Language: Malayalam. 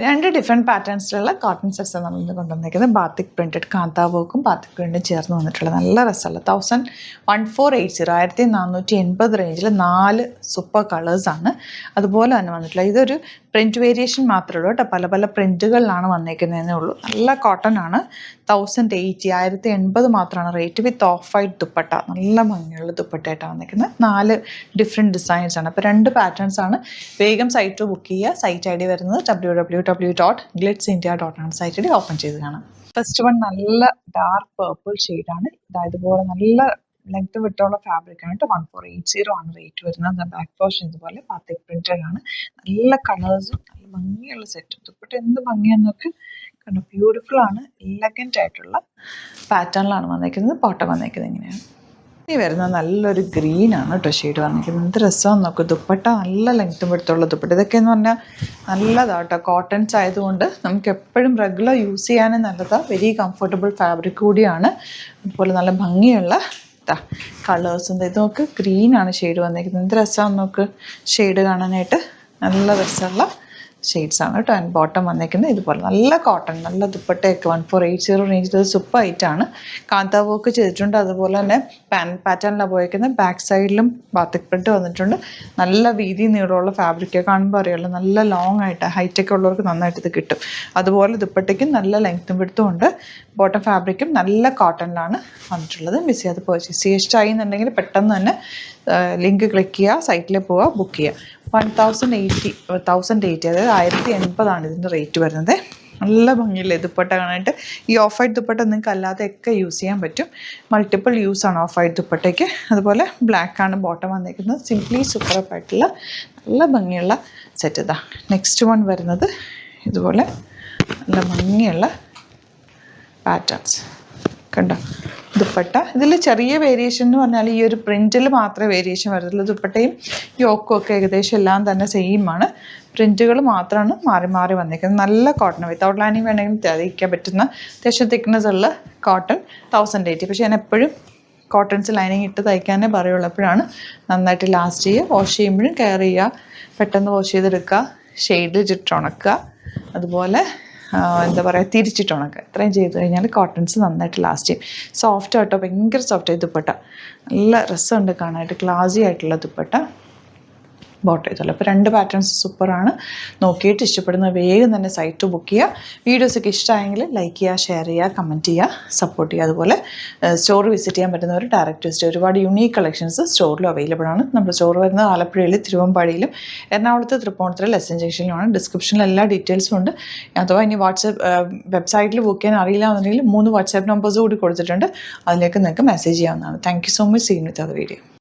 രണ്ട് ഡിഫറെൻറ്റ് പാറ്റേൺസിലുള്ള കോട്ടൺ സെറ്റ്സ് നമ്മൾ ഇന്ന് കൊണ്ടുവന്നിരിക്കുന്നത് ബാത്തിക് പ്രിൻറ്റഡ് കാന്താ വർക്കും ബാത്തിക് പ്രിൻറ്റും ചേർന്ന് വന്നിട്ടുള്ള നല്ല രസമുള്ള 1480 1480 റേഞ്ചിൽ 4 സൂപ്പർ കളേഴ്സാണ്. അതുപോലെ തന്നെ വന്നിട്ടുള്ള ഇതൊരു പ്രിൻറ്റ് വേരിയേഷൻ മാത്രമേ ഉള്ളൂ കേട്ടോ, പല പല പ്രിൻറ്റുകളിലാണ് വന്നേക്കുന്നതേ ഉള്ളൂ. നല്ല കോട്ടൺ ആണ്. 1080 മാത്രമാണ് rate. Width of white dupatta, നല്ല ഭംഗിയുള്ള ദുപ്പട്ടയായിട്ടാണ് വന്നിരിക്കുന്നത്. 4 ഡിഫറെൻറ്റ് ഡിസൈൻസ് ആണ്. അപ്പോൾ 2 പാറ്റേൺസ് ആണ്. വേഗം സൈറ്റ് ബുക്ക് ചെയ്യുക. സൈറ്റ് ഐ ഡി വരുന്നത് www.glitzindia.com site I D open ചെയ്ത് കാണാം. ഫസ്റ്റ് വൺ നല്ല ഡാർക്ക് പേർപ്പിൾ ഷെയ്ഡാണ്. ഇതുപോലെ നല്ല ലെങ്ത് വിട്ടുള്ള ഫാബ്രിക് ആണ്. 1480 ആണ് റേറ്റ് വരുന്നത്. ബാക്ക് പോർഷൻ ഇതുപോലെ ബാത്തിക് പ്രിന്റഡ് ആണ്. നല്ല കളേഴ്സും നല്ല ഭംഗിയുള്ള സെറ്റ്. ദുപ്പട്ട എന്ത് ഭംഗിയാന്നൊക്കെ കണ്ടു. ബ്യൂട്ടിഫുൾ ആണ്. എലഗന്റ് ആയിട്ടുള്ള പാറ്റേണിലാണ് വന്നിരിക്കുന്നത്. ബോട്ടം വന്നിരിക്കുന്നത് ഇങ്ങനെയാണ്. ഈ വരുന്നത് നല്ലൊരു ഗ്രീൻ ആണ് കേട്ടോ ഷെയ്ഡ് വന്നിരിക്കുന്നത്. എന്ത് രസമാണെന്ന് നോക്കും. ദുപ്പട്ട നല്ല ലെങ്ത്തും എടുത്തുള്ള ദുപ്പട്ട. ഇതൊക്കെ എന്ന് പറഞ്ഞാൽ നല്ലതാട്ടോ. കോട്ടൺസ് ആയതുകൊണ്ട് നമുക്ക് എപ്പോഴും റെഗുലർ യൂസ് ചെയ്യാനും നല്ലതാണ്. വെരി കംഫർട്ടബിൾ ഫാബ്രിക് കൂടിയാണ്. അതുപോലെ നല്ല ഭംഗിയുള്ള കളേഴ്സും. ഇത് നോക്ക്, ഗ്രീൻ ആണ് ഷെയ്ഡ് വന്നിരിക്കുന്നത്. എന്ത് രസമാണെന്ന് നോക്ക് ഷെയ്ഡ് കാണാനായിട്ട്. നല്ല രസമുള്ള ഷെയ്ഡ്സ് ആണ് കേട്ടോ. ആൻഡ് ബോട്ടം വന്നേക്കുന്നത് ഇതുപോലെ നല്ല കോട്ടൺ, നല്ല ദുപ്പട്ടയൊക്കെ 1480 റേഞ്ചിൽ സൂപ്പർ ആയിട്ടാണ്. കാന്താ വർക്ക് ചെയ്തിട്ടുണ്ട്. അതുപോലെ തന്നെ പാറ്റേണിലാണ് പോയിരിക്കുന്നത്. ബാക്ക് സൈഡിലും ബാത്തിക് പ്രിന്റ് വന്നിട്ടുണ്ട്. നല്ല വീതി നീളമുള്ള ഫാബ്രിക് കാണുമ്പോൾ അറിയാമല്ലോ, നല്ല ലോങ് ആയിട്ട് ഹൈറ്റൊക്കെ ഉള്ളവർക്ക് നന്നായിട്ട് ഇത് കിട്ടും. അതുപോലെ ദുപ്പട്ടയ്ക്കും നല്ല ലെങ്ത്തും വിടുത്തും ഉണ്ട്. ബോട്ടം ഫാബ്രിക്കും നല്ല കോട്ടണിലാണ് വന്നിട്ടുള്ളത്. മിസ് ചെയ്യാതെ പർച്ചേസ് ചെയ്യുക. ഇഷ്ടമായി എന്നുണ്ടെങ്കിൽ പെട്ടെന്ന് തന്നെ ലിങ്ക് ക്ലിക്ക് ചെയ്യുക, സൈറ്റിൽ പോവുക, ബുക്ക് ചെയ്യുക. 1080 അതായത് 1080 ഇതിൻ്റെ റേറ്റ് വരുന്നത്. നല്ല ഭംഗിയില്ലേ ദുപ്പട്ട കാണാനായിട്ട്. ഈ ഓഫ് വൈറ്റ് ദുപ്പട്ട നിങ്ങൾക്ക് അല്ലാതെയൊക്കെ യൂസ് ചെയ്യാൻ പറ്റും. മൾട്ടിപ്പിൾ യൂസാണ് ഓഫ് വൈറ്റ് ദുപ്പട്ടയ്ക്ക്. അതുപോലെ ബ്ലാക്കാണ് ബോട്ടം വന്നിരിക്കുന്നത്. സിംപ്ലി സൂപ്പറപ്പ് ആയിട്ടുള്ള നല്ല ഭംഗിയുള്ള സെറ്റ്. ഇതാ നെക്സ്റ്റ് വൺ വരുന്നത് ഇതുപോലെ നല്ല ഭംഗിയുള്ള പാറ്റേൺസ് കണ്ടോ. ദുപ്പട്ട ഇതിൽ ചെറിയ വേരിയേഷൻ എന്ന് പറഞ്ഞാൽ ഈ ഒരു പ്രിൻറ്റിൽ മാത്രമേ വേരിയേഷൻ വരത്തുള്ളൂ. ദുപ്പട്ടയും യോക്കും ഒക്കെ ഏകദേശം എല്ലാം തന്നെ സെയിം ആണ്. പ്രിൻറ്റുകൾ മാത്രമാണ് മാറി മാറി വന്നിരിക്കുന്നത്. നല്ല കോട്ടൺ, വിത്തൗട്ട് ലൈനിങ് വേണമെങ്കിൽ തയ്ക്കാൻ പറ്റുന്ന അത്യാവശ്യം തിക്നെസ് ഉള്ള കോട്ടൺ 1080. പക്ഷേ ഞാൻ എപ്പോഴും കോട്ടൺസ് ലൈനിങ് ഇട്ട് തയ്ക്കാനേ പറയുള്ളൂ. എപ്പോഴാണ് നന്നായിട്ട് ലാസ്റ്റ് ചെയ്യുക. വാഷ് ചെയ്യുമ്പോഴും കെയർ ചെയ്യുക. പെട്ടെന്ന് വാഷ് ചെയ്തെടുക്കുക. ഷെയ്ഡിൽ ഇട്ട് ഉണക്കുക. അതുപോലെ എന്താ പറയുക, തിരിച്ചിട്ടുണക്കുക. ഇത്രയും ചെയ്ത് കഴിഞ്ഞാൽ കോട്ടൺസ് നന്നായിട്ട് ലാസ്റ്റ് ചെയ്യും. സോഫ്റ്റ് ആയിട്ടോ, ഭയങ്കര സോഫ്റ്റ് ആയി ദുപ്പട്ട. നല്ല രസമുണ്ട് കാണാനായിട്ട്. ക്ലാസി ആയിട്ടുള്ള ദുപ്പട്ട. ബോട്ടം ഇതല്ല. അപ്പോൾ 2 പാറ്റേൺസ് സൂപ്പറാണ്. നോക്കിയിട്ട് ഇഷ്ടപ്പെടുന്ന വേഗം തന്നെ സൈറ്റ് ബുക്ക് ചെയ്യുക. വീഡിയോസൊക്കെ ഇഷ്ടമായെങ്കിൽ ലൈക്ക് ചെയ്യുക, ഷെയർ ചെയ്യുക, കമൻറ്റ് ചെയ്യുക, സപ്പോർട്ട് ചെയ്യുക. അതുപോലെ സ്റ്റോർ വിസിറ്റ് ചെയ്യാൻ പറ്റുന്നവർ ഡയറക്റ്റ് വിസിറ്റ്. ഒരുപാട് യുണീക്ക് കളക്ഷൻസ് സ്റ്റോറിലും അവൈലബിൾ ആണ്. നമ്മുടെ സ്റ്റോർ വരുന്നത് ആലപ്പുഴയിൽ, തിരുവമ്പാടിയിലും, എറണാകുളത്ത് തൃപ്പൂണിത്തുറ എസ് എൻ ജംഗ്ഷനിലുമാണ്. ഡിസ്ക്രിപ്ഷനിൽ എല്ലാ ഡീറ്റെയിൽസും ഉണ്ട്. അഥവാ ഇനി വെബ്സൈറ്റിൽ ബുക്ക് ചെയ്യാൻ അറിയില്ല എന്നുണ്ടെങ്കിൽ 3 വാട്സാപ്പ് നമ്പേഴ്സ് കൂടി കൊടുത്തിട്ടുണ്ട്. അതിലേക്ക് നിങ്ങൾക്ക് മെസ്സേജ് ചെയ്യാവുന്നതാണ്. Thank you so much. See you with other video.